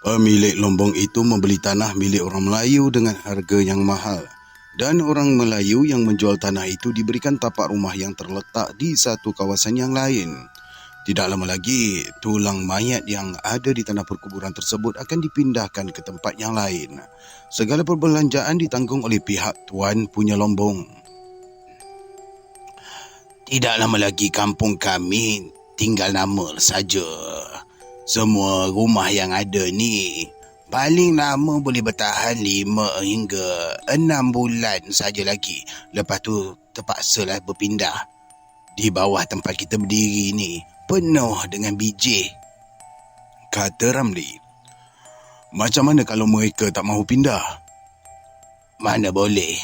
Pemilik lombong itu membeli tanah milik orang Melayu dengan harga yang mahal. Dan orang Melayu yang menjual tanah itu diberikan tapak rumah yang terletak di satu kawasan yang lain. Tidak lama lagi, tulang mayat yang ada di tanah perkuburan tersebut akan dipindahkan ke tempat yang lain. Segala perbelanjaan ditanggung oleh pihak tuan punya lombong. Tidak lama lagi kampung kami tinggal nama saja. Semua rumah yang ada ni paling lama boleh bertahan 5 hingga 6 bulan saja lagi. Lepas tu terpaksalah berpindah. Di bawah tempat kita berdiri ni penuh dengan biji, kata Ramli. Macam mana kalau mereka tak mahu pindah? Mana boleh.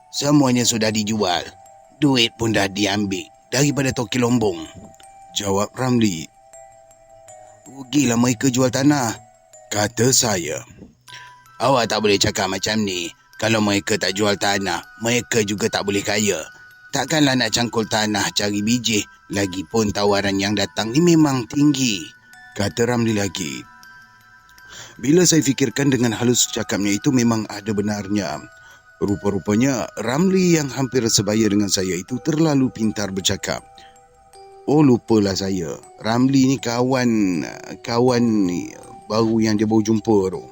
Semuanya sudah dijual. Duit pun dah diambil daripada toki lombong, jawab Ramli. Rugilah mereka jual tanah, kata saya. Awak tak boleh cakap macam ni. Kalau mereka tak jual tanah, mereka juga tak boleh kaya. Takkanlah nak cangkul tanah cari biji. Lagipun tawaran yang datang ni memang tinggi, kata Ramli lagi. Bila saya fikirkan dengan halus cakapnya itu memang ada benarnya. Rupa-rupanya Ramli yang hampir sebaya dengan saya itu terlalu pintar bercakap. Oh, lupalah saya. Ramli ni kawan ni baru yang dia baru jumpa tu.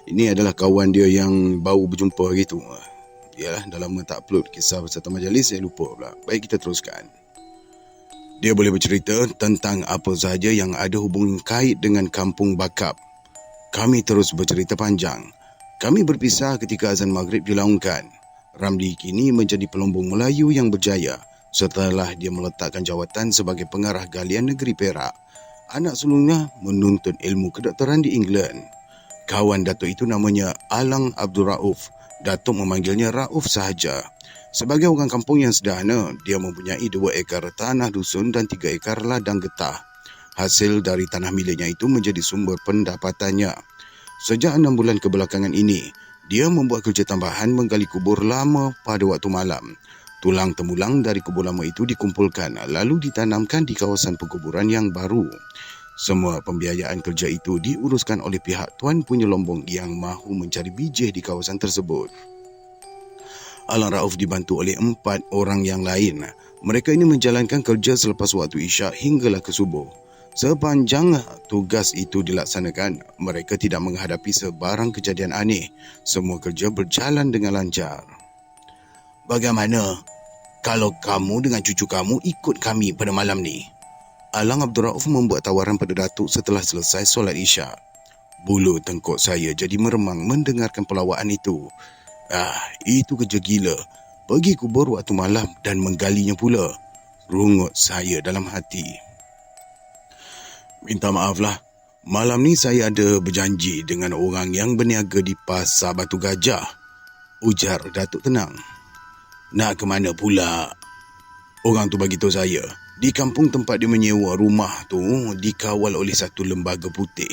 Ini adalah kawan dia yang baru berjumpa gitu. Yalah, dah lama tak upload kisah peserta majlis, saya lupa pula. Baik, kita teruskan. Dia boleh bercerita tentang apa sahaja yang ada hubungan kait dengan kampung Bakap. Kami terus bercerita panjang. Kami berpisah ketika azan maghrib dilaungkan. Ramli kini menjadi pelombong Melayu yang berjaya setelah dia meletakkan jawatan sebagai pengarah galian negeri Perak. Anak sulungnya menuntut ilmu kedoktoran di England. Kawan Datuk itu namanya Alang Abdul Rauf. Datuk memanggilnya Rauf sahaja. Sebagai orang kampung yang sederhana, dia mempunyai 2 ekar tanah dusun dan 3 ekar ladang getah. Hasil dari tanah miliknya itu menjadi sumber pendapatannya. Sejak 6 bulan kebelakangan ini, dia membuat kerja tambahan menggali kubur lama pada waktu malam. Tulang temulang dari kubur lama itu dikumpulkan lalu ditanamkan di kawasan penguburan yang baru. Semua pembiayaan kerja itu diuruskan oleh pihak tuan punya lombong yang mahu mencari biji di kawasan tersebut. Alang Rauf dibantu oleh 4 orang yang lain. Mereka ini menjalankan kerja selepas waktu isyak hinggalah ke subuh. Sepanjang tugas itu dilaksanakan, mereka tidak menghadapi sebarang kejadian aneh. Semua kerja berjalan dengan lancar. Bagaimana kalau kamu dengan cucu kamu ikut kami pada malam ni? Alang Abdul Rauf membuat tawaran pada Datuk setelah selesai solat isyak. Bulu tengkuk saya jadi meremang mendengarkan pelawaan itu. Itu kerja gila. Pergi kubur waktu malam dan menggalinya pula. Rungut saya dalam hati. Minta maaflah. Malam ni saya ada berjanji dengan orang yang berniaga di Pasar Batu Gajah, ujar Datuk tenang. Nak ke mana pula? Orang tu bagi tahu saya, di kampung tempat dia menyewa rumah tu dikawal oleh satu lembaga putih.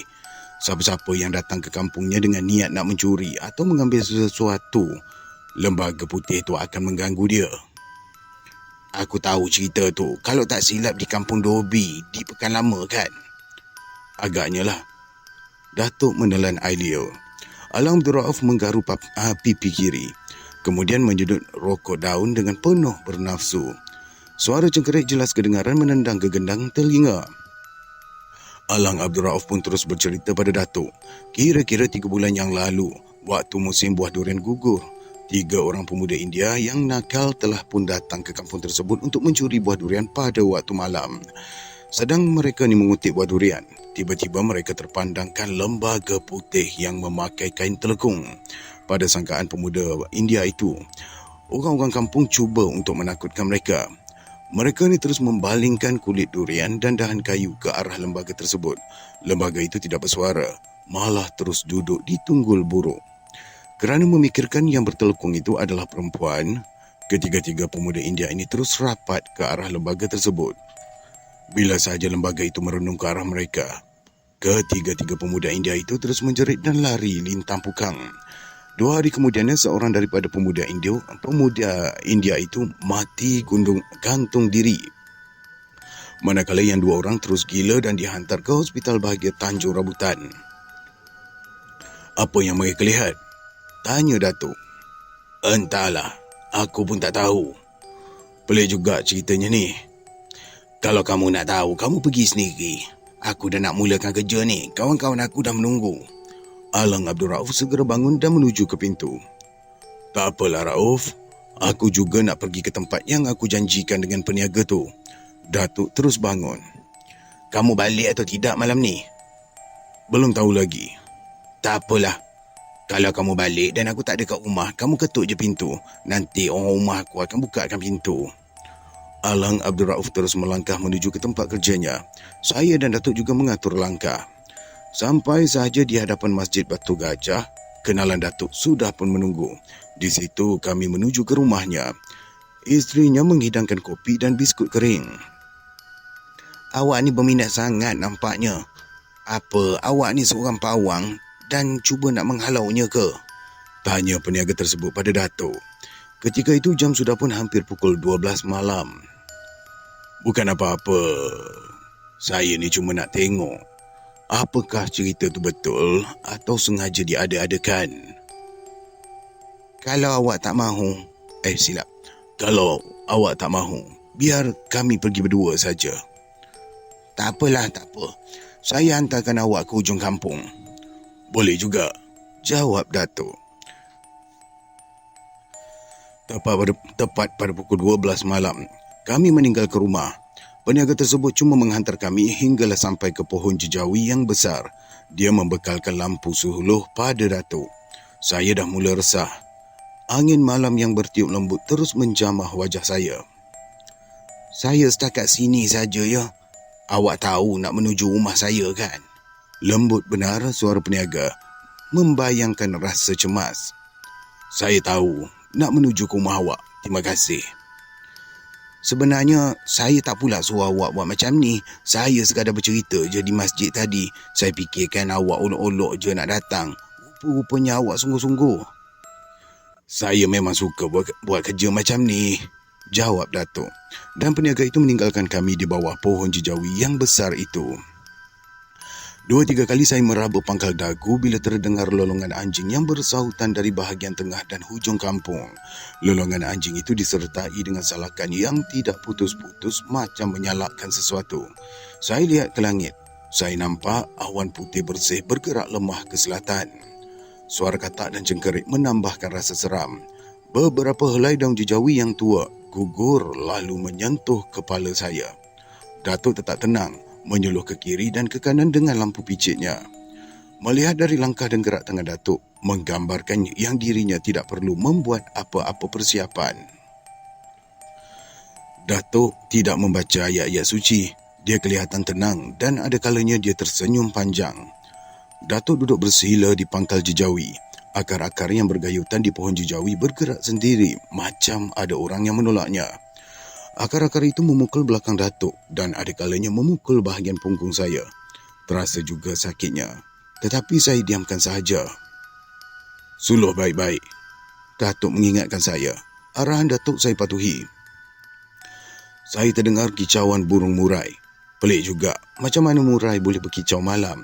Siapa-siapa yang datang ke kampungnya dengan niat nak mencuri atau mengambil sesuatu, lembaga putih tu akan mengganggu dia. Aku tahu cerita tu. Kalau tak silap di kampung Dobi, di Pekan Lama kan? Agaknya lah. Datuk menelan air liur. Alang Abdul Rauf menggaru pipi kiri. Kemudian menjedut rokok daun dengan penuh bernafsu. Suara cengkerik jelas kedengaran menendang ke gendang telinga. Alang Abdul Rauf pun terus bercerita pada Datuk. Kira-kira 3 bulan yang lalu, waktu musim buah durian gugur, 3 orang pemuda India yang nakal telah pun datang ke kampung tersebut untuk mencuri buah durian pada waktu malam. Sedang mereka ni mengutip buah durian, tiba-tiba mereka terpandangkan lembaga putih yang memakai kain telekung. Pada sangkaan pemuda India itu, orang-orang kampung cuba untuk menakutkan mereka. Mereka ni terus membalingkan kulit durian dan dahan kayu ke arah lembaga tersebut. Lembaga itu tidak bersuara, malah terus duduk di tunggul buruk. Kerana memikirkan yang bertelekung itu adalah perempuan, ketiga-tiga pemuda India ini terus rapat ke arah lembaga tersebut. Bila sahaja lembaga itu merenung ke arah mereka, ketiga-tiga pemuda India itu terus menjerit dan lari lintang pukang. 2 hari kemudiannya seorang daripada pemuda India itu mati gantung diri. Manakala yang dua orang terus gila dan dihantar ke hospital bahagia Tanjung Rambutan. Apa yang mereka lihat? Tanya Datuk. Entahlah, aku pun tak tahu. Pelik juga ceritanya ni. Kalau kamu nak tahu, kamu pergi sendiri. Aku dah nak mulakan kerja ni. Kawan-kawan aku dah menunggu. Alang Abdul Rauf segera bangun dan menuju ke pintu. Tak apalah Rauf. Aku juga nak pergi ke tempat yang aku janjikan dengan peniaga tu. Datuk terus bangun. Kamu balik atau tidak malam ni? Belum tahu lagi. Tak apalah. Kalau kamu balik dan aku tak ada kat rumah, kamu ketuk je pintu. Nanti orang rumah aku akan bukakan pintu. Alang Abdul Rauf terus melangkah menuju ke tempat kerjanya. Saya dan Datuk juga mengatur langkah. Sampai sahaja di hadapan Masjid Batu Gajah, kenalan Datuk sudah pun menunggu. Di situ kami menuju ke rumahnya. Isterinya menghidangkan kopi dan biskut kering. Awak ni berminat sangat nampaknya. Apa, awak ni seorang pawang dan cuba nak menghalaunya ke? Tanya peniaga tersebut pada Datuk. Ketika itu jam sudah pun hampir pukul 12 malam. Bukan apa-apa. Saya ni cuma nak tengok. Apakah cerita tu betul atau sengaja diada-adakan? Kalau awak tak mahu. Silap. Kalau awak tak mahu, biar kami pergi berdua saja. Tak apalah, tak apa. Saya hantarkan awak ke hujung kampung. Boleh juga, jawab Datuk. Tepat pada pukul 12 malam, kami meninggal ke rumah. Peniaga tersebut cuma menghantar kami hinggalah sampai ke pohon jejawi yang besar. Dia membekalkan lampu suhuluh pada Datuk. Saya dah mula resah. Angin malam yang bertiup lembut terus menjamah wajah saya. Saya setakat sini saja ya. Awak tahu nak menuju rumah saya kan? Lembut benar suara peniaga, membayangkan rasa cemas. Saya tahu, nak menuju ke rumah awak. Terima kasih. Sebenarnya, saya tak pula suruh awak buat macam ni. Saya sekadar bercerita je di masjid tadi. Saya fikirkan awak olok-olok je nak datang. Rupa-rupanya awak sungguh-sungguh. Saya memang suka buat kerja macam ni, jawab Datuk. Dan peniaga itu meninggalkan kami di bawah pohon jejawi yang besar itu. 2-3 kali saya meraba pangkal dagu bila terdengar lolongan anjing yang bersahutan dari bahagian tengah dan hujung kampung. Lolongan anjing itu disertai dengan salakan yang tidak putus-putus macam menyalakkan sesuatu. Saya lihat ke langit. Saya nampak awan putih bersih bergerak lemah ke selatan. Suara katak dan cengkerik menambahkan rasa seram. Beberapa helai daun jejawi yang tua gugur lalu menyentuh kepala saya. Datuk tetap tenang, menyuluh ke kiri dan ke kanan dengan lampu picitnya. Melihat dari langkah dan gerak tangan Datuk, menggambarkan yang dirinya tidak perlu membuat apa-apa persiapan. Datuk tidak membaca ayat-ayat suci. Dia kelihatan tenang dan ada kalanya dia tersenyum panjang. Datuk duduk bersila di pangkal jejawi. Akar-akar yang bergayutan di pohon jejawi bergerak sendiri macam ada orang yang menolaknya. Akar-akar itu memukul belakang Datuk dan ada kalanya memukul bahagian punggung saya. Terasa juga sakitnya, tetapi saya diamkan sahaja. Suluh baik-baik, Datuk mengingatkan saya. Arahan Datuk saya patuhi. Saya terdengar kicauan burung murai. Pelik juga, macam mana murai boleh berkicau malam?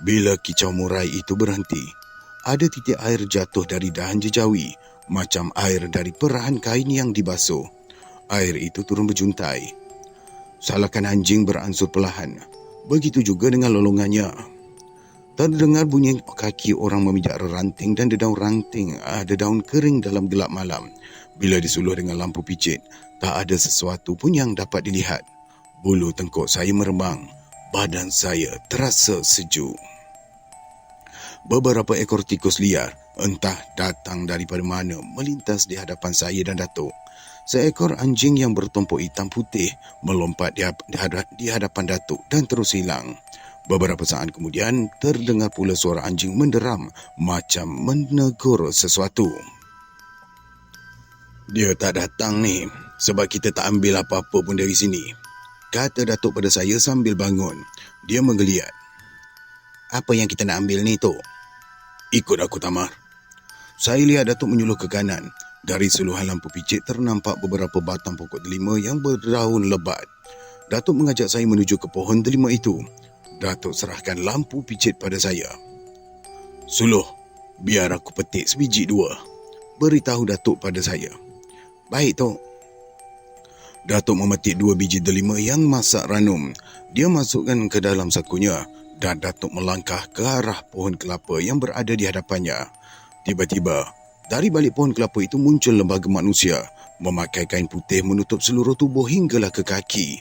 Bila kicau murai itu berhenti, ada titik air jatuh dari dahan jejawi, macam air dari perahan kain yang dibasuh. Air itu turun berjuntai. Salakan anjing beransur perlahan. Begitu juga dengan lolongannya. Terdengar bunyi kaki orang memijak ranting dan dedaun ranting, ada daun kering dalam gelap malam. Bila disuluh dengan lampu picit, tak ada sesuatu pun yang dapat dilihat. Bulu tengkuk saya meremang. Badan saya terasa sejuk. Beberapa ekor tikus liar, entah datang daripada mana, melintas di hadapan saya dan Datuk. Seekor anjing yang bertumpuk hitam putih melompat di hadapan Datuk dan terus hilang. Beberapa saat kemudian, terdengar pula suara anjing menderam macam menegur sesuatu. Dia tak datang ni, sebab kita tak ambil apa-apa pun dari sini, kata Datuk pada saya sambil bangun. Dia menggeliat. Apa yang kita nak ambil ni, Tok? Ikut aku, Tamar. Saya lihat Datuk menyuluh ke kanan. Dari suluhan lampu picit ternampak beberapa batang pokok delima yang berdaun lebat. Datuk mengajak saya menuju ke pohon delima itu. Datuk serahkan lampu picit pada saya. "Suluh, biar aku petik sebiji dua," beritahu Datuk pada saya. "Baik, Tok." Datuk memetik 2 biji delima yang masak ranum. Dia masukkan ke dalam sakunya dan Datuk melangkah ke arah pohon kelapa yang berada di hadapannya. Tiba-tiba, dari balik pohon kelapa itu muncul lembaga manusia, memakai kain putih menutup seluruh tubuh hinggalah ke kaki.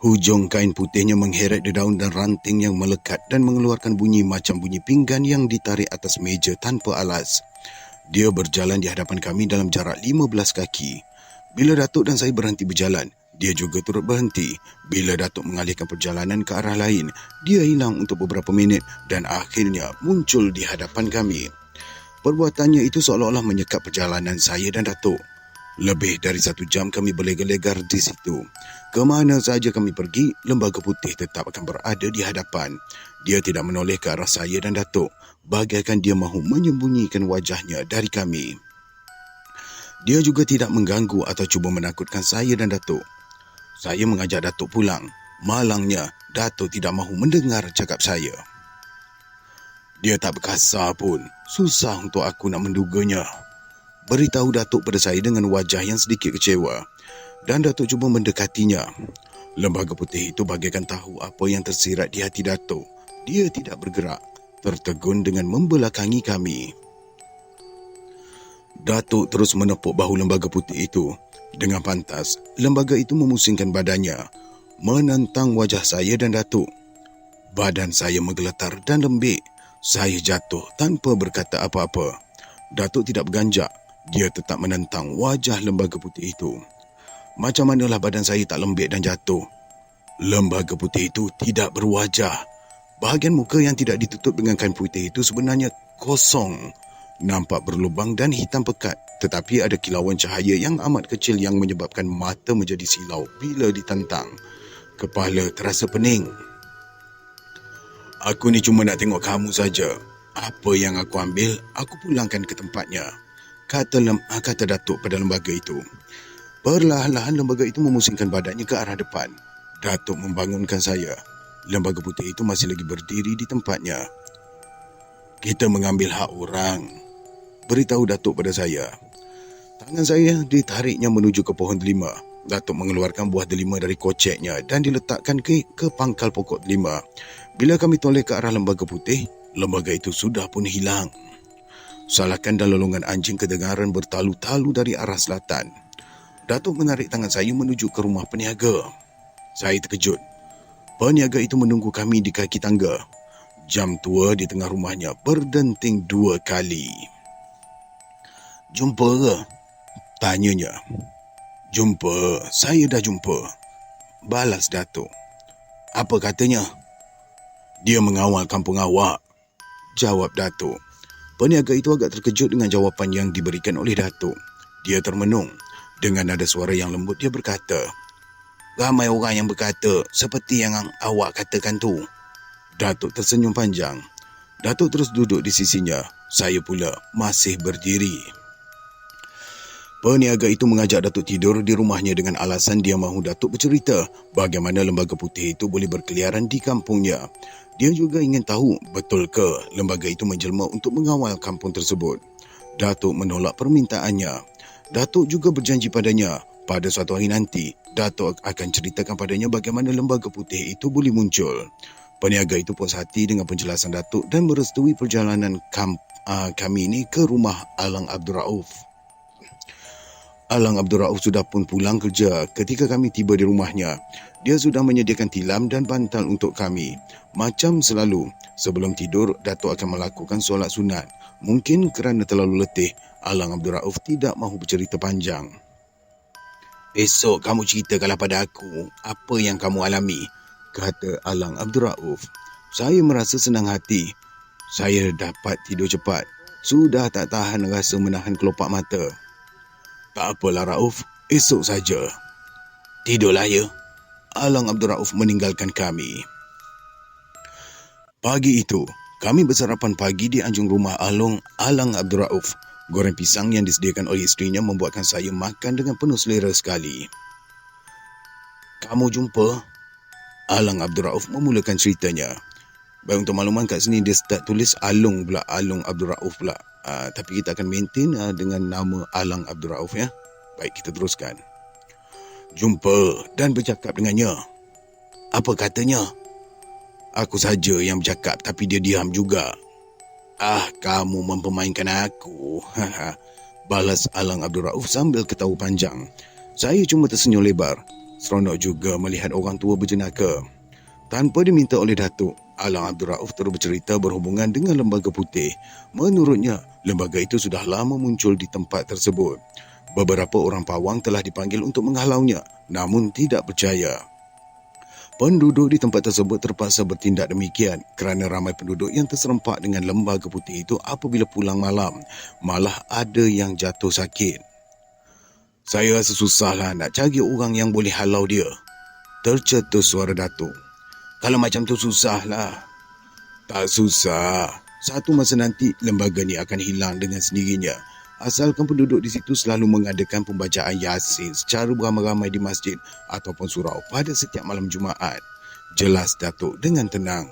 Hujung kain putihnya mengheret daun dan ranting yang melekat dan mengeluarkan bunyi macam bunyi pinggan yang ditarik atas meja tanpa alas. Dia berjalan di hadapan kami dalam jarak 15 kaki. Bila Datuk dan saya berhenti berjalan, dia juga turut berhenti. Bila Datuk mengalihkan perjalanan ke arah lain, dia hilang untuk beberapa minit dan akhirnya muncul di hadapan kami. Perbuatannya itu seolah-olah menyekat perjalanan saya dan Datuk. Lebih dari 1 jam kami berlegar-legar di situ. Kemana saja kami pergi, lembaga putih tetap akan berada di hadapan. Dia tidak menoleh ke arah saya dan Datuk, bagaikan dia mahu menyembunyikan wajahnya dari kami. Dia juga tidak mengganggu atau cuba menakutkan saya dan Datuk. Saya mengajak Datuk pulang. Malangnya, Datuk tidak mahu mendengar cakap saya. Dia tak berkasar pun. Susah untuk aku nak menduganya, beritahu Datuk pada saya dengan wajah yang sedikit kecewa. Dan Datuk cuba mendekatinya. Lembaga putih itu bagaikan tahu apa yang tersirat di hati Datuk. Dia tidak bergerak, tertegun dengan membelakangi kami. Datuk terus menepuk bahu lembaga putih itu. Dengan pantas, lembaga itu memusingkan badannya, menentang wajah saya dan Datuk. Badan saya menggeletar dan lembik. Saya jatuh tanpa berkata apa-apa. Datuk tidak berganjak. Dia tetap menentang wajah lembaga putih itu. Macam manalah badan saya tak lembik dan jatuh. Lembaga putih itu tidak berwajah. Bahagian muka yang tidak ditutup dengan kain putih itu sebenarnya kosong. Nampak berlubang dan hitam pekat, tetapi ada kilauan cahaya yang amat kecil yang menyebabkan mata menjadi silau bila ditentang. Kepala terasa pening. "Aku ni cuma nak tengok kamu saja. Apa yang aku ambil, aku pulangkan ke tempatnya," kata Datuk pada lembaga itu. Perlahan-lahan lembaga itu memusingkan badannya ke arah depan. Datuk membangunkan saya. Lembaga putih itu masih lagi berdiri di tempatnya. "Kita mengambil hak orang," beritahu Datuk pada saya. Tangan saya ditariknya menuju ke pohon delima. Datuk mengeluarkan buah delima dari koceknya dan diletakkan ke pangkal pokok delima. Bila kami toleh ke arah lembaga putih, lembaga itu sudah pun hilang. Salakan dan lolongan anjing kedengaran bertalu-talu dari arah selatan. Datuk menarik tangan saya menuju ke rumah peniaga. Saya terkejut. Peniaga itu menunggu kami di kaki tangga. Jam tua di tengah rumahnya berdenting 2 kali. "Jumpa ke?" tanyanya. "Jumpa, saya dah jumpa," balas Datuk. "Apa katanya?" "Dia mengawal kampung awak," jawab Datuk. Peniaga itu agak terkejut dengan jawapan yang diberikan oleh Datuk. Dia termenung. Dengan nada suara yang lembut dia berkata, "Ramai orang yang berkata seperti yang awak katakan tu." Datuk tersenyum panjang. Datuk terus duduk di sisinya. Saya pula masih berdiri. Peniaga itu mengajak Datuk tidur di rumahnya dengan alasan dia mahu Datuk bercerita bagaimana lembaga putih itu boleh berkeliaran di kampungnya. Dia juga ingin tahu betul ke lembaga itu menjelma untuk mengawal kampung tersebut. Datuk menolak permintaannya. Datuk juga berjanji padanya pada suatu hari nanti Datuk akan ceritakan padanya bagaimana lembaga putih itu boleh muncul. Peniaga itu puas hati dengan penjelasan Datuk dan merestui perjalanan kami ini ke rumah Alang Abdul Rauf. Alang Abdul Rauf sudah pun pulang kerja ketika kami tiba di rumahnya. Dia sudah menyediakan tilam dan bantal untuk kami. Macam selalu, sebelum tidur, Datuk akan melakukan solat sunat. Mungkin kerana terlalu letih, Alang Abdul Rauf tidak mahu bercerita panjang. "Esok kamu ceritakanlah pada aku apa yang kamu alami," kata Alang Abdul Rauf. Saya merasa senang hati. Saya dapat tidur cepat. Sudah tak tahan rasa menahan kelopak mata. "Tak apalah Rauf, esok saja." "Tidurlah ya." Alang Abdul Rauf meninggalkan kami. Pagi itu, kami bersarapan pagi di anjung rumah Alang Abdul Rauf. Goreng pisang yang disediakan oleh isterinya membuatkan saya makan dengan penuh selera sekali. Kamu jumpa? Alang Abdul Rauf memulakan ceritanya. Baik, untuk makluman kat sini dia start tulis Alung pula, Alung Abdul Rauf pula. Tapi kita akan maintain dengan nama Alang Abdul Rauf ya. Baik, kita teruskan. Jumpa dan bercakap dengannya. Apa katanya? Aku saja yang bercakap tapi dia diam juga. Kamu mempermainkan aku. Balas Alang Abdul Rauf sambil ketawa panjang. Saya cuma tersenyum lebar. Seronok juga melihat orang tua berjenaka. Tanpa diminta oleh Datuk, Alang Abdul Rauf terus bercerita berhubungan dengan Lembaga Putih. Menurutnya, lembaga itu sudah lama muncul di tempat tersebut. Beberapa orang pawang telah dipanggil untuk menghalaunya, namun tidak percaya. Penduduk di tempat tersebut terpaksa bertindak demikian kerana ramai penduduk yang terserempak dengan Lembaga Putih itu apabila pulang malam. Malah ada yang jatuh sakit. Saya rasa susahlah nak cari orang yang boleh halau dia. Tercetus suara Datuk. Kalau macam tu susahlah. Tak susah. Satu masa nanti lembaga ni akan hilang dengan sendirinya. Asalkan penduduk di situ selalu mengadakan pembacaan Yasin secara beramai-ramai di masjid ataupun surau pada setiap malam Jumaat. Jelas Datuk dengan tenang.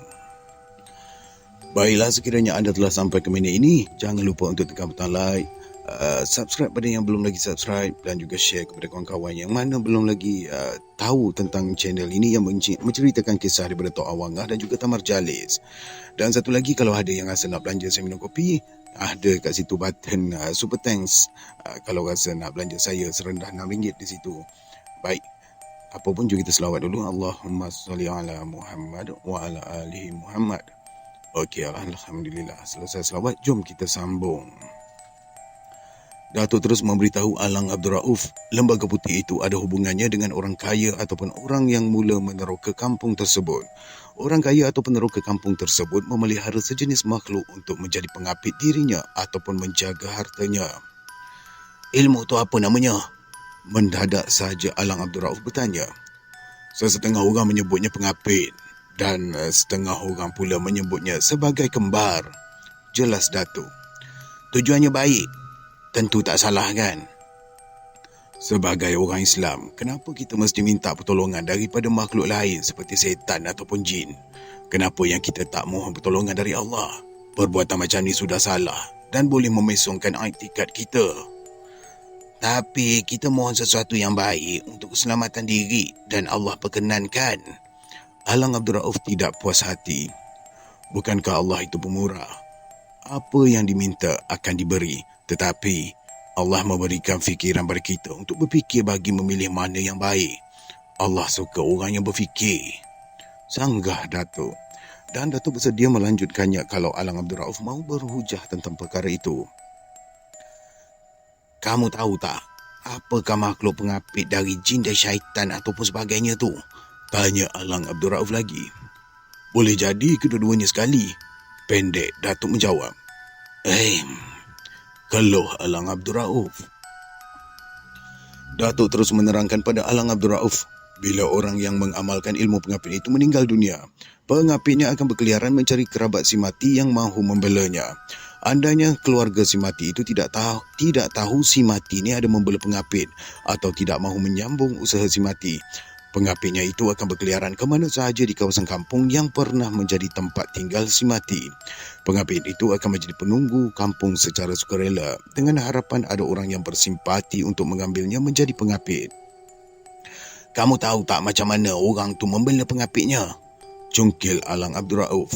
Baiklah, sekiranya anda telah sampai ke minit ini, jangan lupa untuk tekan butang like, subscribe pada yang belum lagi subscribe dan juga share kepada kawan-kawan yang mana belum lagi tahu tentang channel ini yang menceritakan kisah daripada Tok Awangah dan juga Tamar Jalis. Dan satu lagi, kalau ada yang rasa nak belanja saya minum kopi, ada kat situ button super thanks kalau rasa nak belanja saya serendah RM6 di situ. Baik, apa pun jom kita selawat dulu. Allahumma salli ala Muhammad wa ala alihi Muhammad. Okey, alhamdulillah selesai selawat, jom kita sambung. Datuk terus memberitahu Alang Abdul Rauf, Lembaga Putih itu ada hubungannya dengan orang kaya ataupun orang yang mula meneroka kampung tersebut. Orang kaya atau peneroka kampung tersebut memelihara sejenis makhluk untuk menjadi pengapit dirinya ataupun menjaga hartanya. Ilmu tu apa namanya? Mendadak sahaja Alang Abdul Rauf bertanya. Sesetengah orang menyebutnya pengapit dan setengah orang pula menyebutnya sebagai kembar. Jelas Datuk. Tujuannya baik. Tentu tak salah kan? Sebagai orang Islam, kenapa kita mesti minta pertolongan daripada makhluk lain seperti setan ataupun jin? Kenapa yang kita tak mohon pertolongan dari Allah? Perbuatan macam ni sudah salah dan boleh memesongkan iktikad kita. Tapi kita mohon sesuatu yang baik untuk keselamatan diri dan Allah perkenankan. Alang Abdul Rauf tidak puas hati. Bukankah Allah itu pemurah? Apa yang diminta akan diberi. Tetapi Allah memberikan fikiran pada kita untuk berfikir bagi memilih mana yang baik. Allah suka orang yang berfikir. Sanggah Datuk. Dan Datuk bersedia melanjutkannya kalau Alang Abdul Rauf mahu berhujah tentang perkara itu. Kamu tahu tak, apakah makhluk pengapit dari jin dan syaitan ataupun sebagainya tu? Tanya Alang Abdul Rauf lagi. Boleh jadi kedua-duanya sekali. Pendek Datuk menjawab. Keluh Alang Abdul Rauf. Datuk terus menerangkan pada Alang Abdul Rauf, bila orang yang mengamalkan ilmu pengapit itu meninggal dunia, pengapitnya akan berkeliaran mencari kerabat si mati yang mahu membelanya. Andainya keluarga si mati itu tidak tahu si mati ini ada membela pengapit atau tidak mahu menyambung usaha si mati, pengapitnya itu akan berkeliaran ke mana sahaja di kawasan kampung yang pernah menjadi tempat tinggal si mati. Pengapit itu akan menjadi penunggu kampung secara sukarela dengan harapan ada orang yang bersimpati untuk mengambilnya menjadi pengapit. Kamu tahu tak macam mana orang tu membela pengapitnya? Cungkil Alang Abdul Rauf.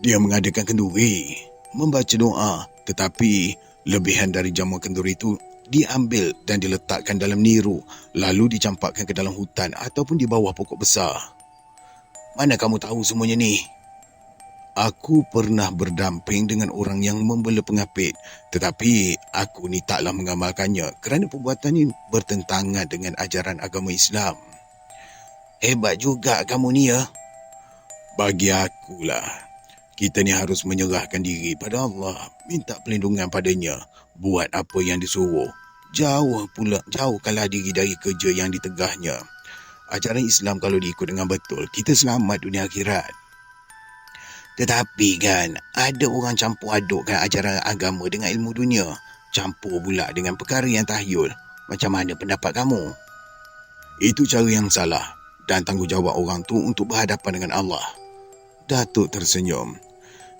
Dia mengadakan kenduri, membaca doa, tetapi lebihan dari jamuan kenduri itu diambil dan diletakkan dalam niru, lalu dicampakkan ke dalam hutan ataupun di bawah pokok besar. Mana kamu tahu semuanya ni? Aku pernah berdamping dengan orang yang membela pengapit, tetapi aku ni taklah mengamalkannya kerana perbuatan ini bertentangan dengan ajaran agama Islam. Hebat juga kamu ni ya. Bagi akulah, kita ni harus menyerahkan diri pada Allah, minta perlindungan padanya, buat apa yang disuruh. Jauhkanlah diri dari kerja yang ditegahnya. Ajaran Islam kalau diikut dengan betul, kita selamat dunia akhirat. Tetapi kan, ada orang campur adukkan ajaran agama dengan ilmu dunia. Campur pula dengan perkara yang tahyul. Macam mana pendapat kamu? Itu cara yang salah dan tanggungjawab orang tu untuk berhadapan dengan Allah. Datuk tersenyum.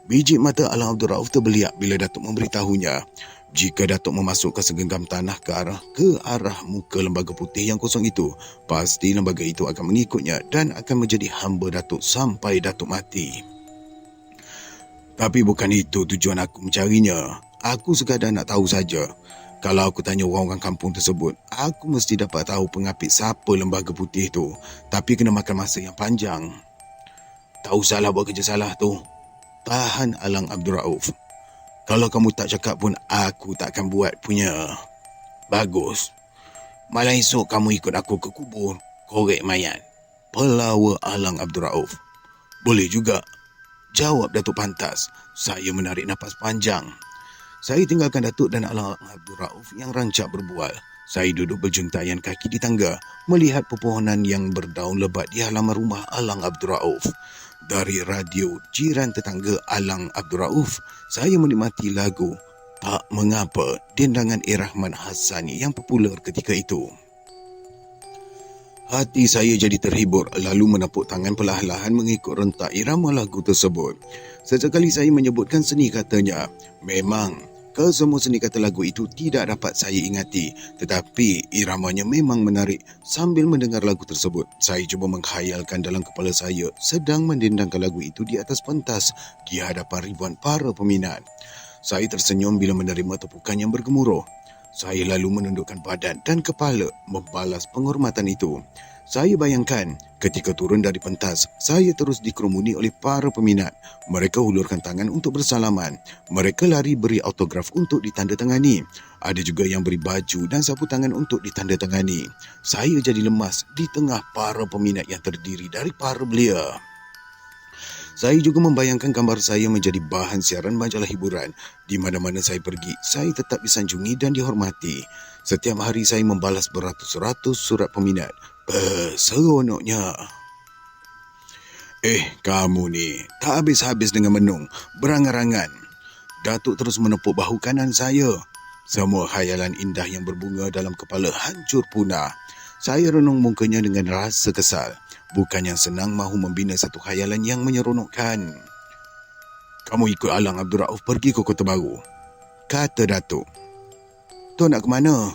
Biji mata Alang Abdul Rauf terbeliak bila Datuk memberitahunya jika Datuk memasukkan segenggam tanah ke arah muka lembaga putih yang kosong itu, pasti lembaga itu akan mengikutnya dan akan menjadi hamba Datuk sampai Datuk mati. Tapi bukan itu tujuan aku mencarinya. Aku sekadar nak tahu saja. Kalau aku tanya orang-orang kampung tersebut, aku mesti dapat tahu pengapit siapa lembaga putih tu. Tapi kena makan masa yang panjang. Tak usahlah buat kerja salah tu. Tahan Alang Abdul Rauf. Kalau kamu tak cakap pun aku tak akan buat punya. Bagus. Malam esok kamu ikut aku ke kubur, korek mayat. Pelawa Alang Abdul Rauf. Boleh juga. Jawab Datuk Pantas. Saya menarik nafas panjang. Saya tinggalkan Datuk dan Alang Abdul Rauf yang rancak berbual. Saya duduk berjuntayan kaki di tangga, melihat pepohonan yang berdaun lebat di halaman rumah Alang Abdul Rauf. Dari radio jiran tetangga Alang Abdul Rauf, saya menikmati lagu Tak Mengapa dendangan Rahman Hassani yang popular ketika itu. Hati saya jadi terhibur lalu menepuk tangan perlahan-lahan mengikut rentak irama lagu tersebut. Sesekali saya menyebutkan seni katanya. Memang, kesemua seni kata lagu itu tidak dapat saya ingati, tetapi iramanya memang menarik. Sambil mendengar lagu tersebut, saya cuba menghayalkan dalam kepala saya sedang mendendangkan lagu itu di atas pentas di hadapan ribuan para peminat. Saya tersenyum bila menerima tepukan yang bergemuruh. Saya lalu menundukkan badan dan kepala membalas penghormatan itu. Saya bayangkan ketika turun dari pentas, saya terus dikerumuni oleh para peminat. Mereka hulurkan tangan untuk bersalaman. Mereka lari beri autograf untuk ditandatangani. Ada juga yang beri baju dan sapu tangan untuk ditandatangani. Saya jadi lemas di tengah para peminat yang terdiri dari para belia. Saya juga membayangkan gambar saya menjadi bahan siaran majalah hiburan. Di mana-mana saya pergi, saya tetap disanjungi dan dihormati. Setiap hari saya membalas beratus-ratus surat peminat. Seronoknya. Kamu ni, tak habis-habis dengan menung, berangan-angan. Datuk terus menepuk bahu kanan saya. Semua khayalan indah yang berbunga dalam kepala hancur punah. Saya renung mukanya dengan rasa kesal. Bukan yang senang mahu membina satu khayalan yang menyeronokkan. Kamu ikut Alang Abdul Rauf pergi ke Kota Baru, kata Datuk. Tuan nak ke mana?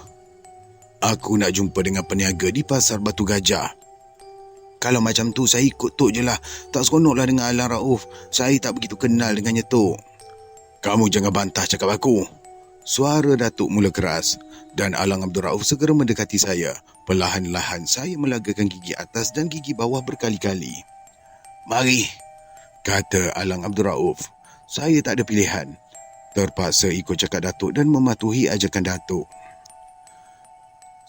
Aku nak jumpa dengan peniaga di Pasar Batu Gajah. Kalau macam tu saya ikut Tok je lah. Tak seronoklah dengan Alang Rauf. Saya tak begitu kenal dengannya Tok. Kamu jangan bantah cakap aku. Suara Datuk mula keras dan Alang Abdul Rauf segera mendekati saya. Perlahan-lahan saya melagakan gigi atas dan gigi bawah berkali-kali. Mari, kata Alang Abdul Rauf. Saya tak ada pilihan. Terpaksa ikut cakap Datuk dan mematuhi ajakan Datuk.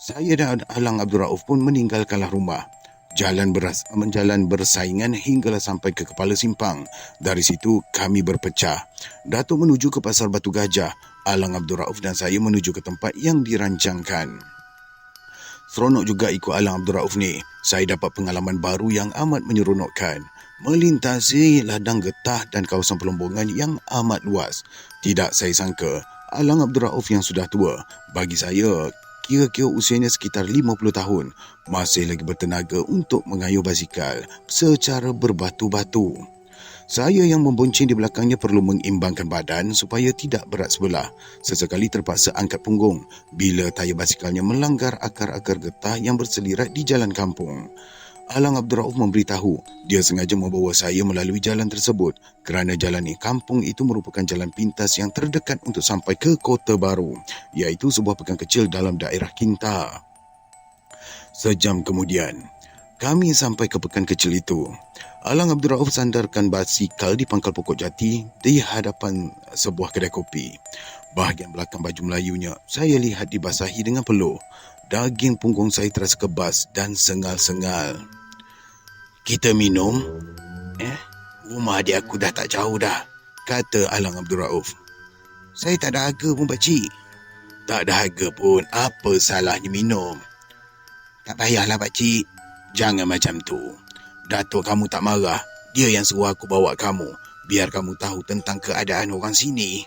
Saya dan Alang Abdul Rauf pun meninggalkanlah rumah. Jalan bersaingan hinggalah sampai ke Kepala Simpang. Dari situ kami berpecah. Datuk menuju ke Pasar Batu Gajah. Alang Abdul Rauf dan saya menuju ke tempat yang dirancangkan. Seronok juga ikut Alang Abdul Rauf ni. Saya dapat pengalaman baru yang amat menyeronokkan. Melintasi ladang getah dan kawasan pelombongan yang amat luas. Tidak saya sangka, Alang Abdul Rauf yang sudah tua, bagi saya kira-kira usianya sekitar 50 tahun, masih lagi bertenaga untuk mengayuh basikal secara berbatu-batu. Saya yang membonceng di belakangnya perlu mengimbangkan badan supaya tidak berat sebelah. Sesekali terpaksa angkat punggung bila tayar basikalnya melanggar akar-akar getah yang berselirat di jalan kampung. Alang Abdul Rauf memberitahu dia sengaja membawa saya melalui jalan tersebut kerana jalan di kampung itu merupakan jalan pintas yang terdekat untuk sampai ke Kota Baru, iaitu sebuah pekan kecil dalam daerah Kinta. Sejam kemudian, kami sampai ke pekan kecil itu. Alang Abdul Rauf sandarkan basikal di pangkal pokok jati di hadapan sebuah kedai kopi. Bahagian belakang baju Melayunya saya lihat dibasahi dengan peluh. Daging punggung saya terasa kebas dan sengal-sengal. Kita minum? Rumah adik aku dah tak jauh dah, kata Alang Abdul Rauf. Saya tak ada harga pun pakcik. Tak ada harga pun, apa salahnya minum? Tak payahlah pakcik. Jangan macam tu. Datuk kamu tak marah. Dia yang suruh aku bawa kamu, biar kamu tahu tentang keadaan orang sini.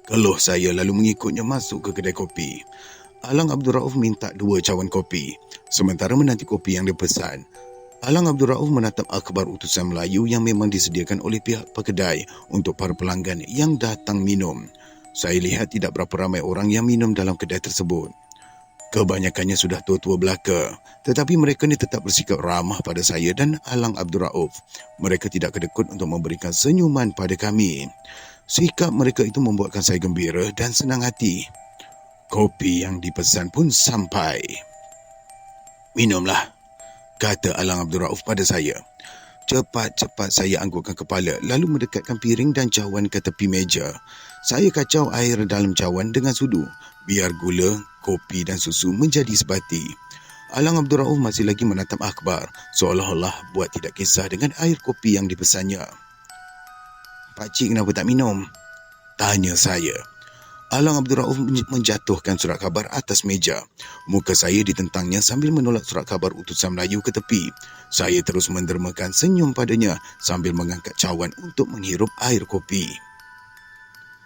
Keluh saya lalu mengikutnya masuk ke kedai kopi. Alang Abdul Rauf minta 2 cawan kopi. Sementara menanti kopi yang dipesan, Alang Abdul Rauf menatap akhbar utusan Melayu yang memang disediakan oleh pihak pekedai untuk para pelanggan yang datang minum. Saya lihat tidak berapa ramai orang yang minum dalam kedai tersebut. Kebanyakannya sudah tua-tua belaka, tetapi mereka ni tetap bersikap ramah pada saya dan Alang Abdul Rauf. Mereka tidak kedekut untuk memberikan senyuman pada kami. Sikap mereka itu membuatkan saya gembira dan senang hati. Kopi yang dipesan pun sampai. "Minumlah," kata Alang Abdul Rauf pada saya. Cepat-cepat saya anggukkan kepala lalu mendekatkan piring dan cawan ke tepi meja. Saya kacau air dalam cawan dengan sudu, biar gula, kopi dan susu menjadi sebati. Alang Abdul Rauf masih lagi menatap akhbar, seolah-olah buat tidak kisah dengan air kopi yang dipesannya. "Pakcik kenapa tak minum?" tanya saya. Alang Abdul Rauf menjatuhkan surat khabar atas meja. Muka saya ditentangnya sambil menolak surat khabar utusan Melayu ke tepi. Saya terus mendermakan senyum padanya sambil mengangkat cawan untuk menghirup air kopi.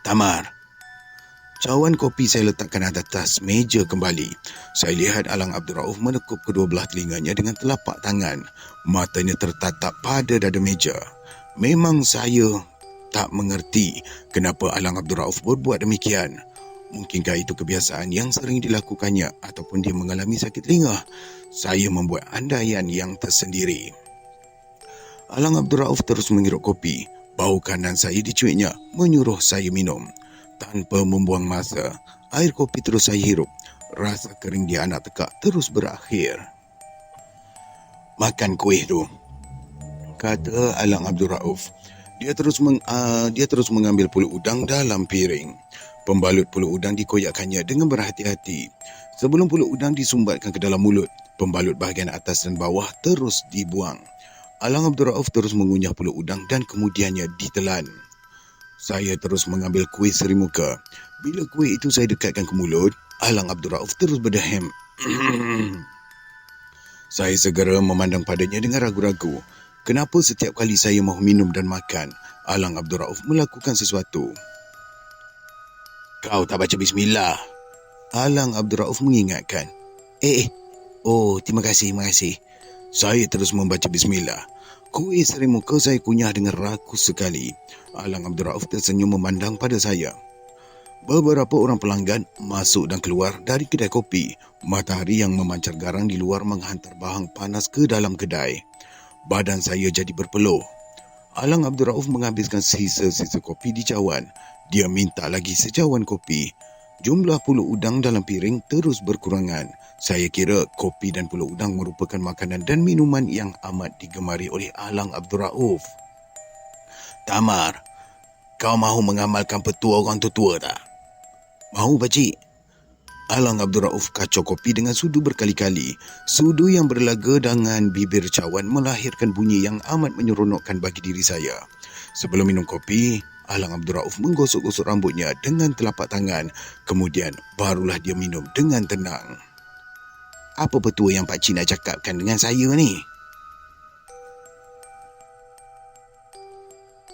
"Tamar." Cawan kopi saya letakkan atas meja kembali. Saya lihat Alang Abdul Rauf menekuk kedua belah telinganya dengan telapak tangan. Matanya tertatap pada dada meja. Memang saya tak mengerti kenapa Alang Abdul Rauf berbuat demikian. Mungkinkah itu kebiasaan yang sering dilakukannya ataupun dia mengalami sakit telinga? Saya membuat andaian yang tersendiri. Alang Abdul Rauf terus menghirup kopi. Bau kanan saya dicuitnya, menyuruh saya minum. Tanpa membuang masa, air kopi terus saya hirup. Rasa kering di anak tekak terus berakhir. "Makan kuih tu," kata Alang Abdul Rauf. Dia terus mengambil pulut udang dalam piring. Pembalut pulut udang dikoyakkannya dengan berhati-hati. Sebelum pulut udang disumbatkan ke dalam mulut, pembalut bahagian atas dan bawah terus dibuang. Alang Abdul Rauf terus mengunyah pulut udang dan kemudiannya ditelan. Saya terus mengambil kuih seri muka. Bila kuih itu saya dekatkan ke mulut, Alang Abdul Rauf terus berdehem. Saya segera memandang padanya dengan ragu-ragu. Kenapa setiap kali saya mahu minum dan makan, Alang Abdul Rauf melakukan sesuatu? "Kau tak baca bismillah," Alang Abdul Rauf mengingatkan. Oh, terima kasih. Saya terus membaca bismillah. Kuih seri muka saya kunyah dengan rakus sekali. Alang Abdul Rauf tersenyum memandang pada saya. Beberapa orang pelanggan masuk dan keluar dari kedai kopi. Matahari yang memancar garang di luar menghantar bahang panas ke dalam kedai. Badan saya jadi berpeluh. Alang Abdul Rauf menghabiskan sisa-sisa kopi di cawan. Dia minta lagi secawan kopi. Jumlah pulut udang dalam piring terus berkurangan. Saya kira kopi dan pulut udang merupakan makanan dan minuman yang amat digemari oleh Alang Abdul Rauf. "Tamar, kau mahu mengamalkan petua orang tua tak?" "Mahu, pakcik." Alang Abdul Rauf kacau kopi dengan sudu berkali-kali. Sudu yang berlaga dengan bibir cawan melahirkan bunyi yang amat menyeronokkan bagi diri saya. Sebelum minum kopi, Alang Abdul Rauf menggosok-gosok rambutnya dengan telapak tangan. Kemudian barulah dia minum dengan tenang. "Apa petua yang pakcik nak cakapkan dengan saya ni?"